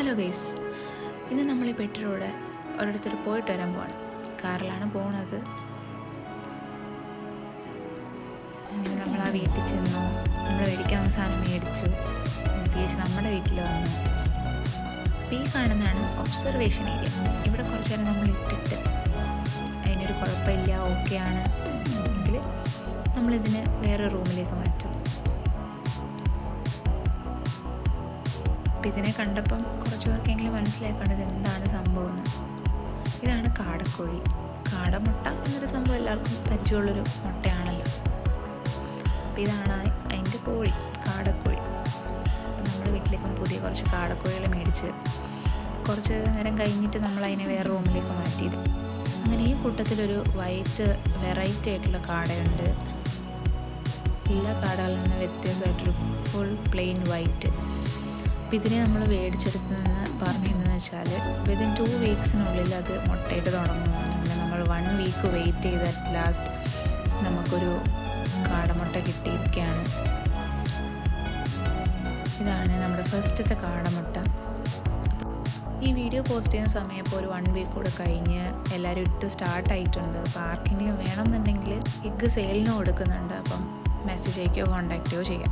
Hello guys, ഇന്ന് നമ്മൾ ഈ പെട്ടിലൂടെ ഒരിടത്തൊരു പോയിട്ട് വരാൻ പോവാണ്. കാറിലാണ് പോകുന്നത്. അങ്ങനെ നമ്മൾ ആ വീട്ടിൽ ചെന്നു, നമ്മൾ മേടിക്കാവുന്ന സാധനം മേടിച്ചു, തിരിച്ച് നമ്മുടെ വീട്ടിൽ വന്നു. ഈ കാണുന്നതാണ് ഒബ്സർവേഷൻ ഏരിയ. ഇവിടെ കുറച്ച് നേരം നമ്മൾ ഇട്ടിട്ട് അതിനൊരു കുഴപ്പമില്ല, ഓക്കെ ആണ് എങ്കിൽ നമ്മളിതിനെ വേറെ റൂമിലേക്ക് മാറ്റും. അപ്പം ഇതിനെ കണ്ടപ്പം കുറച്ച് പേർക്കെങ്കിലും മനസ്സിലാക്കേണ്ടത് എന്താണ് സംഭവം. ഇതാണ് കാടക്കോഴി. കാടമുട്ട എന്നൊരു സംഭവം എല്ലാവർക്കും പരിചയമുള്ളൊരു മുട്ടയാണല്ലോ. അപ്പം ഇതാണ് അതിൻ്റെ കോഴി, കാടക്കോഴി. അപ്പം നമ്മുടെ വീട്ടിലേക്കും പുതിയ കുറച്ച് കാടക്കോഴികൾ മേടിച്ച് കുറച്ച് നേരം കഴിഞ്ഞിട്ട് നമ്മൾ അതിനെ വേറെ റൂമിലേക്ക് മാറ്റിയത്. അങ്ങനെ ഈ കൂട്ടത്തിലൊരു വൈറ്റ് വെറൈറ്റി ആയിട്ടുള്ള കാടയുണ്ട്. എല്ലാ കാടകളിൽ നിന്ന് വ്യത്യാസമായിട്ടൊരു ഫുൾ പ്ലെയിൻ വൈറ്റ്. അപ്പോൾ ഇതിനെ നമ്മൾ മേടിച്ചെടുത്തെന്ന് പറഞ്ഞതെന്ന് വെച്ചാൽ വിതിൻ 2 വീക്സിനുള്ളിൽ അത് മുട്ടയിട്ട് തുടങ്ങുന്നതാണ്. അങ്ങനെ നമ്മൾ 1 വീക്ക് വെയിറ്റ് ചെയ്ത് അറ്റ് ലാസ്റ്റ് നമുക്കൊരു കാടമുട്ട കിട്ടിയിരിക്കുകയാണ്. ഇതാണ് നമ്മുടെ ഫസ്റ്റത്തെ കാടമുട്ട. ഈ വീഡിയോ പോസ്റ്റ് ചെയ്യുന്ന സമയം ഇപ്പോൾ ഒരു 1 വീക്ക് കൂടെ കഴിഞ്ഞ് എല്ലാവരും ഇട്ട് സ്റ്റാർട്ടായിട്ടുണ്ട്. അപ്പോൾ ആർക്കെങ്കിലും വേണമെന്നുണ്ടെങ്കിൽ എഗ്ഗ് സെയിലിന് കൊടുക്കുന്നുണ്ട്. അപ്പം മെസ്സേജ് അയക്കുകയോ കോൺടാക്റ്റ് ചെയ്യുകയോ ചെയ്യാം.